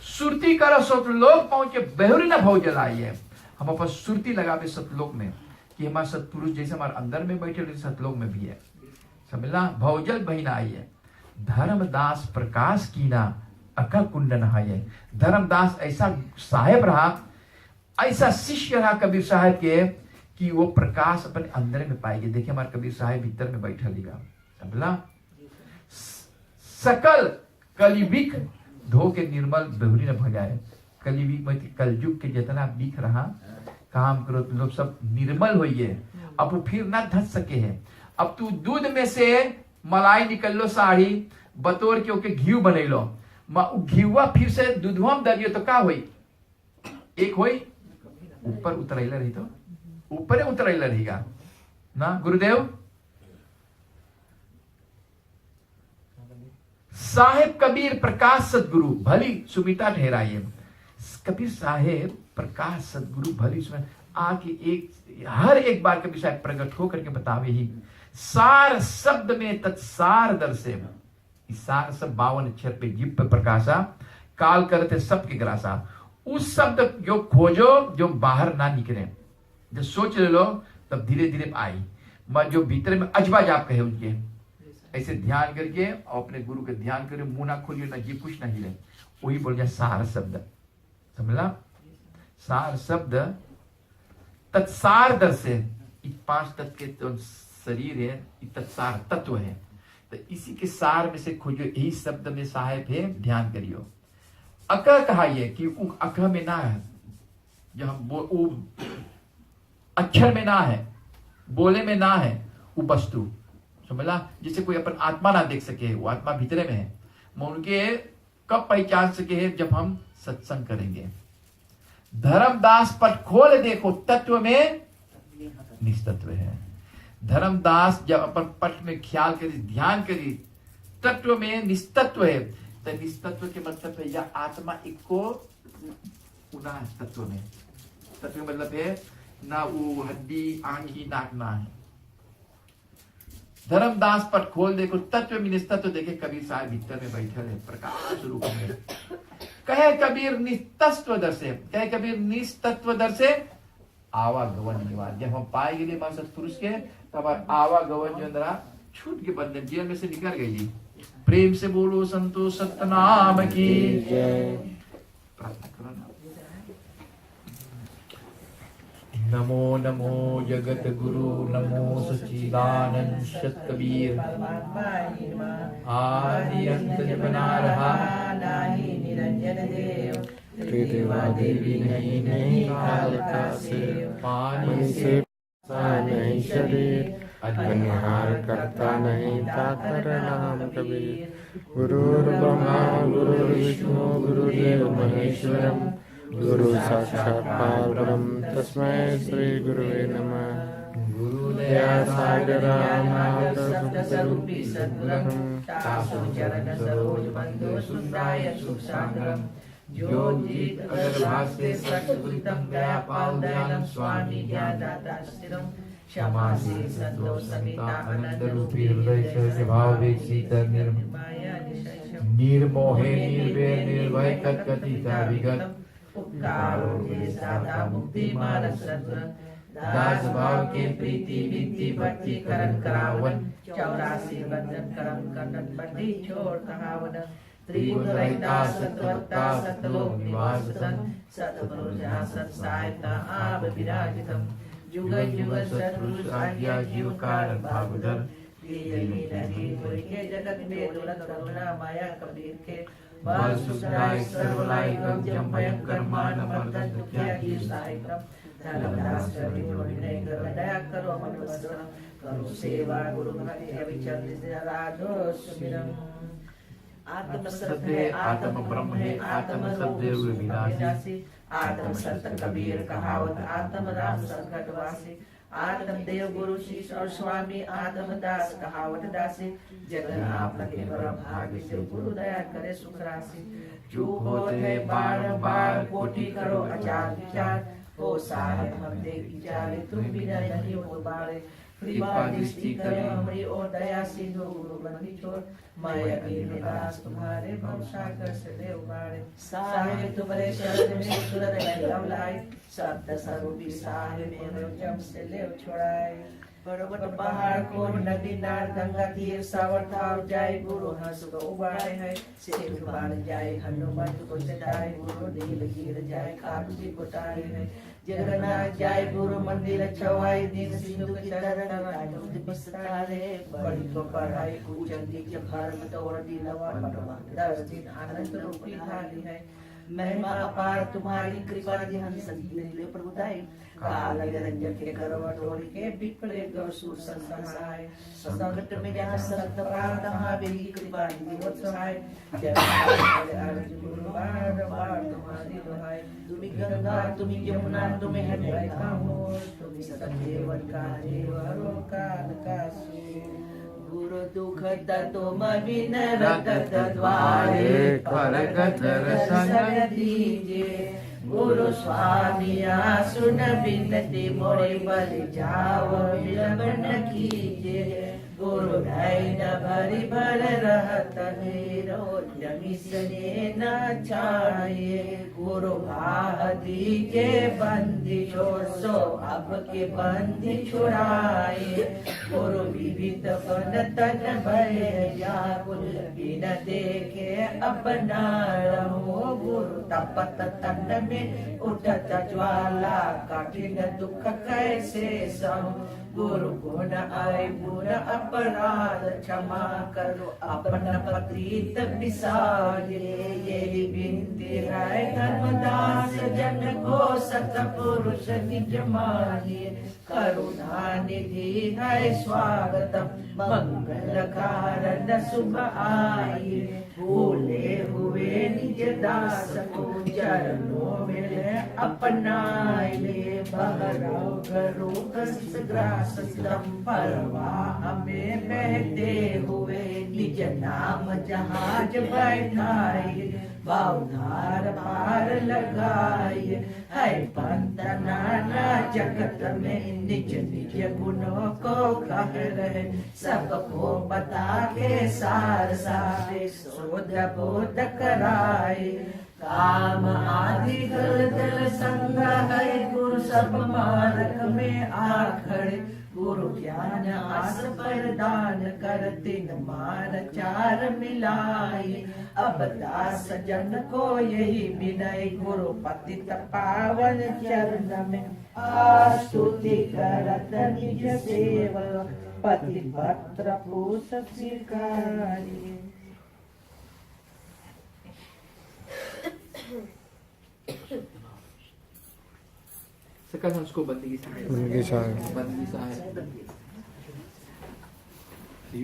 सुरती करो सतलोक पहुंचे बेहुरी न भव जलाइए। हम अपन सुरती लगावे सतलोक में कि हमारे सतपुरुष जैसे हमारे अंदर में बैठे सतलोक में भी है, समझला। भवजल बहिना आइए, धर्मदास प्रकाश कीना अका कुंड नहाइए। धर्मदास ऐसा साहेब रहा, ऐसा शिष्य रहा कबीर साहब के कि वो प्रकाश अपने अंदर में पाएंगे। देखिए हमारे कबीर साहब भीतर में बैठा लिखा, समझला। सकल कलिबिक धो के निर्मल बेहुरी न भगाए। कलिबिक में कलयुग के जितना बिक रहा काम करो तुम लोग सब निर्मल होइए। अब वो फिर ना धस सके है। अब तू दूध में से मलाई निकल लो, साड़ी बतोर के ओके घी बने लो, घीवा फिर से दूधवा में दरियो तो का होई, एक होई ऊपर उतरैला रही, तो ऊपर उतरैला रहेगा ना। गुरुदेव साहेब कबीर प्रकाश सदगुरु भली सुमिता ठहराइए। कबीर साहेब प्रकाश सदगुरु भली सुमिता आके एक हर एक बार कबीर साहेब प्रकट हो करके बतावे ही। सार शब्द में तत्सार दर्शे, सार सब 52 अक्षर पे जीव पे प्रकाशा, काल करते सबके ग्रासा। उस शब्द जो खोजो जो बाहर ना निकले, जब सोच ले लो तब धीरे धीरे आई। जो भीतर में अजबा जाप कहे उनके, ऐसे ध्यान करके और अपने गुरु के ध्यान करके मुंह ना खोलिए ना जीव कुछ ना हिले, वही बोल जाए सार शब्द, समझला। सार शब्द तत्सार दर्शे, 5 तत्व के तो शरीर है, तत्सार तत्व है, तो इसी के सार में से खोजो, यही शब्द में साहेब है, ध्यान करियो। अक कहा ये कि अक में ना है, जो हम अक्षर में ना है, बोले में ना है, वो वस्तु, समझला। जैसे कोई अपन आत्मा ना देख सके, वो आत्मा भीतरे में है, मैं उनके कब पहचान सके है, जब हम सत्संग करेंगे। धर्मदास पट खोल देखो तत्व में निस्तत्व है। धर्मदास जब अपन पट में ख्याल करी, ध्यान करी, तत्व में निस्तत्व है, तो निस्तत्व के मतलब है या आत्मा इको उना तत्व में, तत्व मतलब है ना वो हड्डी आंगी नाक ना है। धर्मदास पट खोल देखो तत्व में निस्तत्व देखे। कबीर साहब भीतर में बैठे है प्रकाश रूप में, कहे कबीर निस्तत्व दर्शे, कहे कबीर निस्तत्व दर्शे आवागवन निवार। जब हम पाए गए मां सतपुरुष के, तब आवागवन जो अंदर छूट के बंधन जेल में से निकल गई। प्रेम से बोलो संतो सतनाम की जय। प्रार्थना करो ना। नमो नमो जगत गुरु, नमो सच्चिदानंद सत कबीर। आदि अंत बना रहा नाही निरंजन देव, त्रिदेवा देवी नहीं काल का से, पानी से नहीं शरीर, अनिहार करता नहीं ताकर नाम कबीर। गुरुर्ब्रह्मा गुरुर्विष्णु गुरुदेव महेश्वरम गुरु साक्षात् परब्रह्म तस्मै श्री गुरुवे नमः। गुरुदया सागरानाथ सप्तरूपी सद्गुरुं तासु चरण सरोज बंधु सुंदराय सुसागरम। योगित अगरभास्ते सत्कृतं व्यापाल दयालं स्वामी ज्ञानदाता स्थिरं। क्षमा से संतोष समिता आनंद रूपी हृदय से भाव शीतल निर्माया निर्मोहे निर्भय निर्भय कथिता विगत। उपकारो के सादा मुक्ति मार्ग सद्गुरु। दास भाव के प्रीति विधि भक्ति करण करावन। 84 बंधन करम कनन बंदी छोड़ कहावन। त्रिगुण रहिता सत्वता सतलोक निवासतम। सतगुरु जहाँ सत्सायता आप विराजितम। जुग जुग सत्पुरुष आज्ञा जीव कारण भागुधर। जगत में दुलत करुणा माया कबीर के। बल सुखदाय सर्वलाय गम भयंकर मान मर्दन दुखिया की सहायता। धर्मदास कवि विनय कर दया करो मन वसना। करो सेवा गुरु भक्ति अविचल राधो सुमिरम। आत्म सत्य है आत्म ब्रह्म है आत्म सत्य विनाशी। आत्म सत्य कबीर कहावत आत्म राम संकट वासी। आत्म देव गुरु शीश और स्वामी आत्म दास कहावत दासी। जगन आप लगे परम भाग्य से गुरु दया करे सुख राशि। चूक होते बार बार कोटि करो अचार विचार। ओ साहेब हम देख विचारे तुम बिना नहीं हो बारे। कृपा दृष्टि करे हमारी और दया सिंधु गुरु बंदी छोड़। मैं अकेले दास तुम्हारे भवसागर से ले उबारे। साहेब तुम्हारे शरण में सुरत लवलाई। सप्त स्वरूपी साहेब मेरे जम से ले छोड़ाए। पर्वत पहाड़ को नदी नार गंगा तीर सावर थार जाए। गुरु हंस को उबारे है सिर बाण जाए। हनुमंत को चढ़ाए गुरु नील गिर जाए। खाटू जी को तारे है जगन्नाथ जाए। गुरु मंदिर छवाई दिन सिंधु के चरण बिस्तारे। बड़ी को पढ़ाई पूजन घर में तोड़ दिलवा 10 दिन आनंद रूपी थाली है। महिमा अपार तुम्हारी कृपा जहन संजीवनी प्रभुताई। काल रंजन के करवट ओढ़ के बिपले गौसुर संसाय। संकट में जहाँ संत प्राण तहाँ मेरी कृपा जीवत सहाय। गुरु बार बार तुम्हारी दुहाई। तुम गंगा तुम यमुना तुम है तुम सदैव का देवरो काल का गुरु दुख तुम बिन रगत द्वारे। परगत दर्शन दीजिए गुरु स्वामी सुन बिनती मोरी बल जाओ विलंब न कीजिए। गुरु नैन भरी भर रहत हेरो जमिसने न चाहिए। गुरु भाह दीजे बंदी छोड़ सो अब के बंदी छुड़ाए। गुरु विविध बन तन भय व्याकुल बिन देखे अपना रहो। गुरु तपत तन में उठत ज्वाला कठिन दुख कैसे सहूं। गुरु गुण आए गुण अपराध क्षमा करो अपना पतित विसारे। यही विनती है धर्मदास जन को सतपुरुष निज मानिए। करुणा निधि है स्वागतम मंगल कारण शुभ आए। भूले हुए निज दास को चरणों में अपनाए ले। बहरो रोग ग्रास परवाह में बहते हुए निज नाम जहाज बैठाए। बाउधार पार लगाए है पंत नाना जगत में निज निज गुणों को कह रहे। सबको बता के सार सारे शोध बोध कराए। काम आदि दल दल संग्रह है गुरु सब मार्ग में आखड़े। गुरु ज्ञान आस प्रदान कर तीन मान चार मिलाए। अब दास जन को यही विनय गुरु पतित पावन चरण में आस्तुति करत निज सेवा। पति पत्र पूत स्वीकारिए। सकल उसको बंदगी सा है। बंदगी सा है। बंदगी सा है। लंबी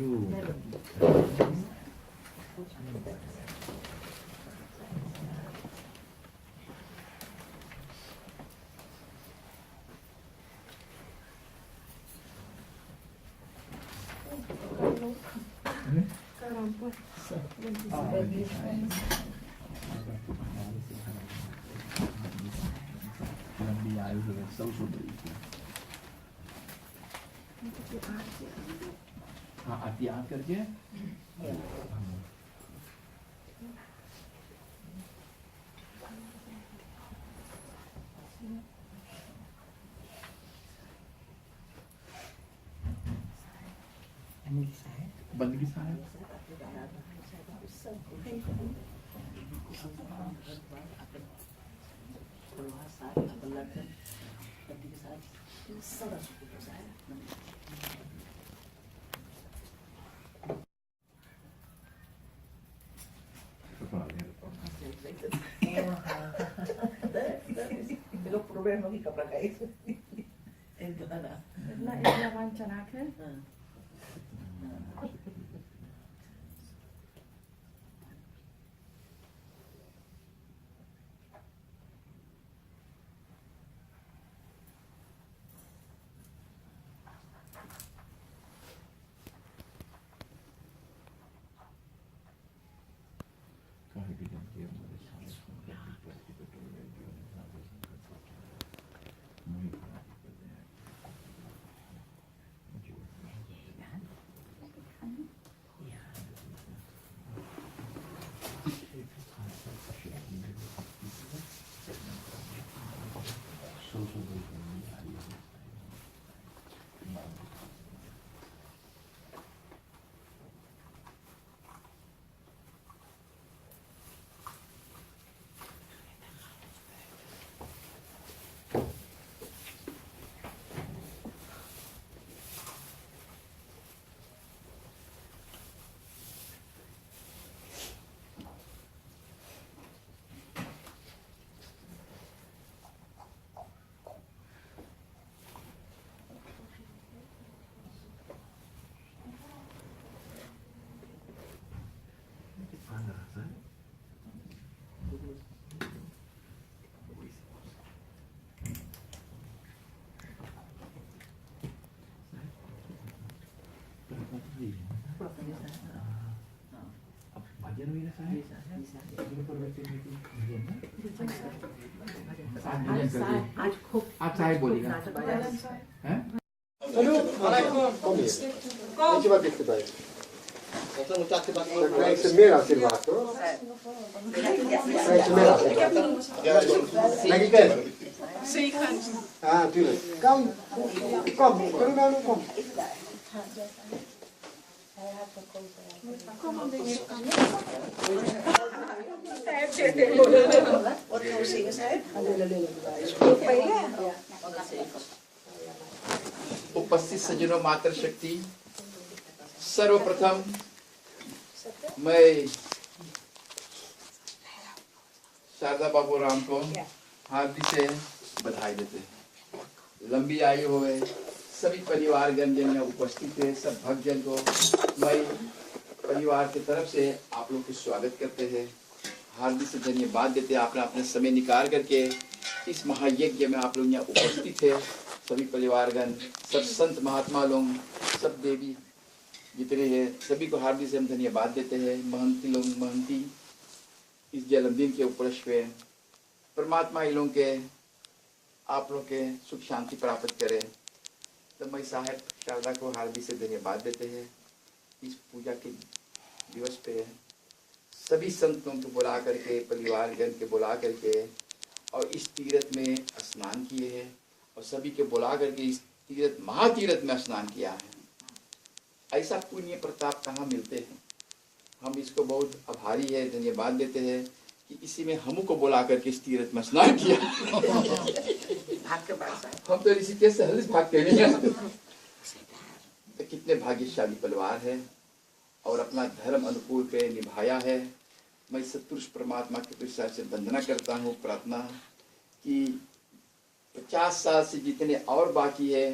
आयु है, सौ बड़ी थी। हाँ, आरती याद करके बंदगी साहब Pero problema di kapag kayo. Ito na. Lawan Chanaka. भजन भी रखा है आज खूब आप साहेब बोलेगा हैं? Ci va detto dai. Krijg meer afgemaakt hoor. Krijg je meer afgemaakt. Leg ik in? Zeker. Ah, tuurlijk. Kom, kom, kom nou, kom. Kom op deze kant. Wat gaan we zingen, Saib? उपस्थित सज्जनों, मातर शक्ति, सर्वप्रथम मैं शारदा बाबू राम को हार्दिक से बधाई देते हैं। लंबी आयु होवे सभी परिवारगण जन यहाँ उपस्थित है, सब भक्तजन को मैं परिवार की तरफ से आप लोग को स्वागत करते हैं, हार्दिक से धन्यवाद देते हैं। आपने अपने समय निकाल करके इस महायज्ञ में आप लोग यहाँ उपस्थित है, सभी परिवारगण, सब संत महात्मा लोग, सब देवी जितने हैं, सभी को हार्दिक से हम धन्यवाद देते हैं। महंती लोग, महंती इस जन्मदिन के उपलक्ष्य में परमात्मा इन लोगों के, आप लोग के सुख शांति प्राप्त करें। तो मैं साहेब शारदा को हार्दिक से धन्यवाद देते हैं। इस पूजा के दिवस पे सभी संतों को बुला करके, परिवारजन के बुला करके और इस तीर्थ में स्नान किए हैं और सभी के बुला करके इस तीर्थ, महातीर्थ में स्नान किया है। ऐसा पुण्य प्रताप कहाँ मिलते हैं। हम इसको बहुत आभारी है, धन्यवाद देते हैं कि इसी में हमको बुला करके इस तीर्थ में स्नान किया। हम तो ऋषिकेश से हल्दी भाग के लिए तो कितने भाग्यशाली परिवार है और अपना धर्म अनुकूल पे निभाया है। मैं सत्पुरुष परमात्मा के प्रसाद से वंदना करता हूँ, प्रार्थना कि 50 साल से जितने और बाकी है,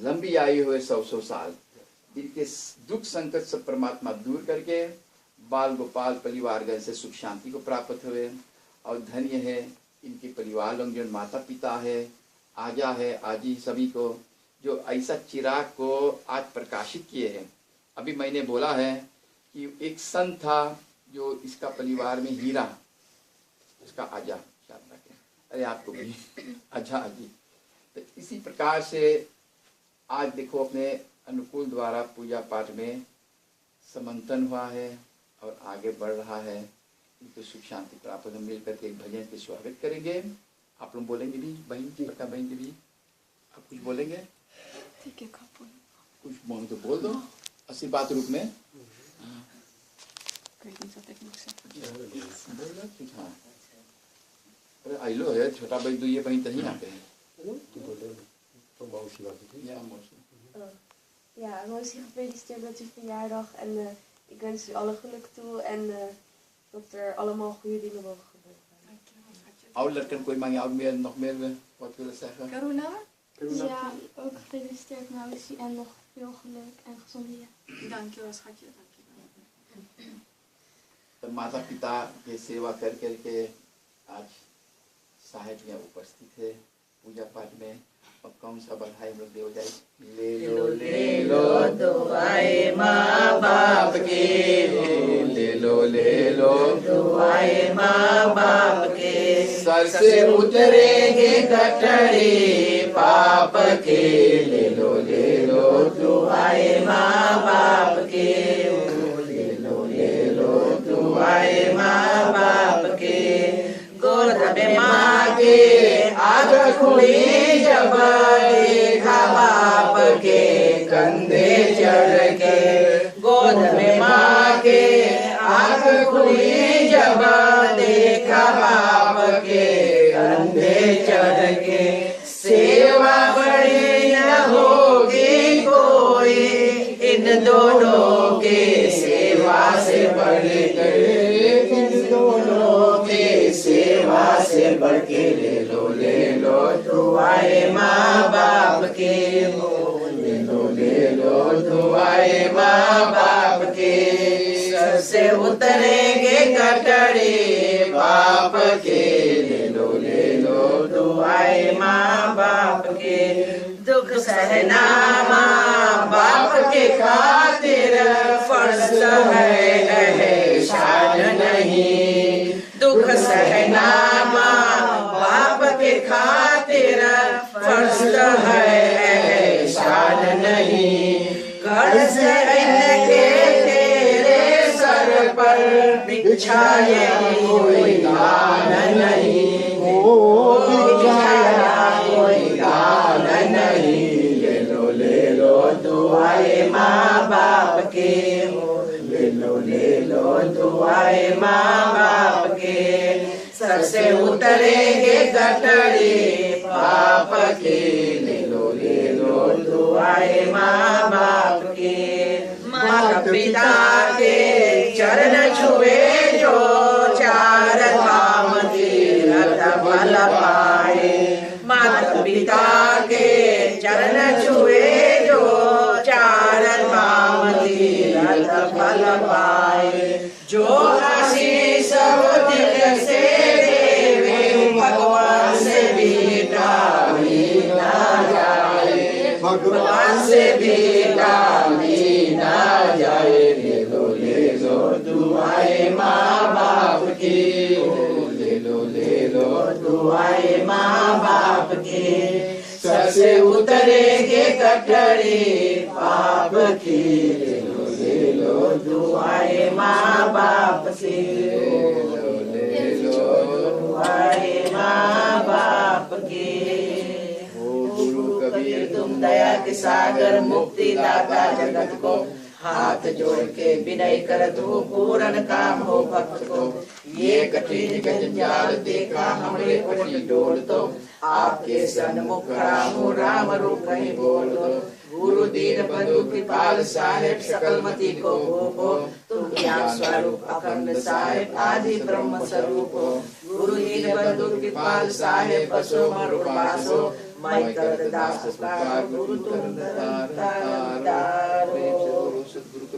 लंबी आयु हुए 100 साल, इनके दुख संकट सब परमात्मा दूर करके बाल गोपाल परिवारगण से सुख शांति को प्राप्त हुए। और धन्य है इनके परिवार लोग, जो माता पिता है, आजा है, आजी सभी को, जो ऐसा चिराग को आज प्रकाशित किए हैं। अभी मैंने बोला है कि एक संत था जो इसका परिवार में हीरा, उसका आजा याद रखें, अरे आपको भी अच्छा आजी। तो इसी प्रकार से आज देखो अपने अनुकूल द्वारा पूजा पाठ में समंथन हुआ है और आगे बढ़ रहा है। इनको सुख शांति प्राप्त हो। मिल करके एक भजन के स्वागत करेंगे। आप लोग बोलेंगे भी, बहन जी, प्रका बहन जी भी आप कुछ बोलेंगे? ठीक है, खापुन कुछ बोल तो बोल दो आशीर्वाद रूप में। ik weet niet wat ik moet zeggen. बोल दो कुछ। हाँ, अरे आइलो है छोटा भाई, तो ये बहन तहीं आते हैं या मौसी। Ja, Rosie, gefeliciteerd met uw verjaardag en ik wens u alle geluk toe en dat er allemaal goede dingen mogen gebeuren. और लड़कन कोई मांगे और meer nog meer wat willen zeggen? Karuna? Ja, ook gefeliciteerd Rosie en nog veel geluk en gezondheid. Dankjewel, schatje. Dankjewel. तो माता पिता की सेवा कर करके आज साहेब यहाँ उपस्थित है पूजा पाठ में। और कौन सा बधाई हम लोग दे जाए? ले लो दुआएं माँ बाप के, ले लो दुआएं माँ बाप के। सर से उतरेंगे कटड़े पाप के, ले लो दुआएं माँ बाप के, ले लो दुआएं माँ बाप के। गोद में माँ के आग खुली जब देखा बाप के कंधे चढ़ के। गोद में माँ के आग खुली जब देखा बाप के कंधे चढ़ के। सेवा बड़ी न होगी कोई इन दोनों के, सेवा से बढ़ कर इन दोनों के, सेवा से बढ़ के। ले लो दुआएं माँ बाप के, ले लो दुआएं माँ बाप के। सर से उतरेंगे कटड़े पाप के, ले लो दुआएं माँ बाप के। दुख सहना माँ बाप के खातिर फर्ज है एहसान नहीं। दुख सहना माँ बाप के खातिर फर्ज है एहसान नहीं। कर्ज इनके तेरे सर पर बिछाए कोई दान नहीं, बिछाया कोई दान नहीं। ले लो दुआएं माँ बाप के, ले लो दुआएं माँ बाप के। सर से उतरेंगे कटड़े पाप के, ले लो दुआएं माँ बाप के। माता पिता के चरण छुए जो चार धाम तीर्थ फल पाए। माता पिता के चरण छुए जो चार धाम तीर्थ फल पाए। जो आशीष वो दिल से देवे भगवान से बेटा भी ना जाए, भगवान से बेटा भी ना जाए। ले लो दुआएं माँ बाप की, ले लो दुआएं माँ बाप के। सर से उतरेंगे कटड़े पाप की, ले लो दुआएं माँ बाप से, ले लो दुआएं माँ बाप के। गुरु कबीर तुम दया के सागर, मुक्ति दाता जगत को। हाथ जोड़ के विनय करत हो, पूरन काम हो भक्त को। ये कठिन जंजाल देखा हमरे पटी डोल तो, आपके सन्मुख खड़ा हूँ राम रूप कहीं बोल दो। गुरु दीन बंधु कृपाल साहेब सकल मति को भोपो। तुम ज्ञान स्वरूप अखंड साहेब आदि ब्रह्म स्वरूप हो। गुरु दीन बंधु कृपाल साहेब बसो मर उपासो। मैं कर दास पुकार गुरु तुम तार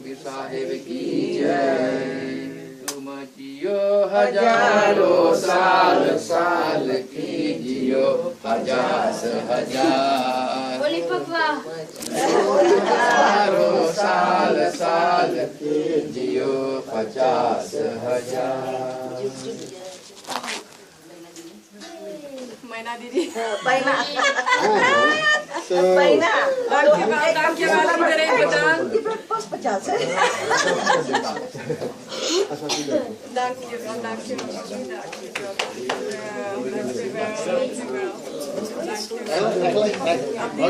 कबीर साहेब की जय। तुम जियो हजारों साल, साल की जियो हजार हजार। बोली पकवा। हजारों साल, साल की जियो 50,000। मैना दीदी Paina. So, Paina. Dank je wel iedereen bedankt. Pas pecah. Dank je wel, dank je wel.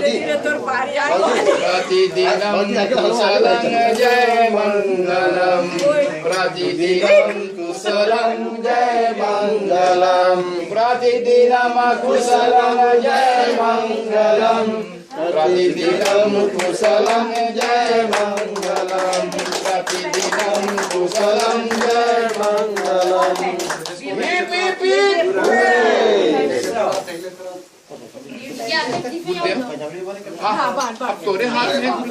Director Maria. Pratidinam kusalam jai mangalam, pratidinam kusalam jai mangalam, pratidinam kusalam jai mangalam, pratidinam kusalam jai mangalam, pratidinam kusalam jai mangalam. Hip hip hip hooray! Ja, met die van jou. अब तोरे हाथ में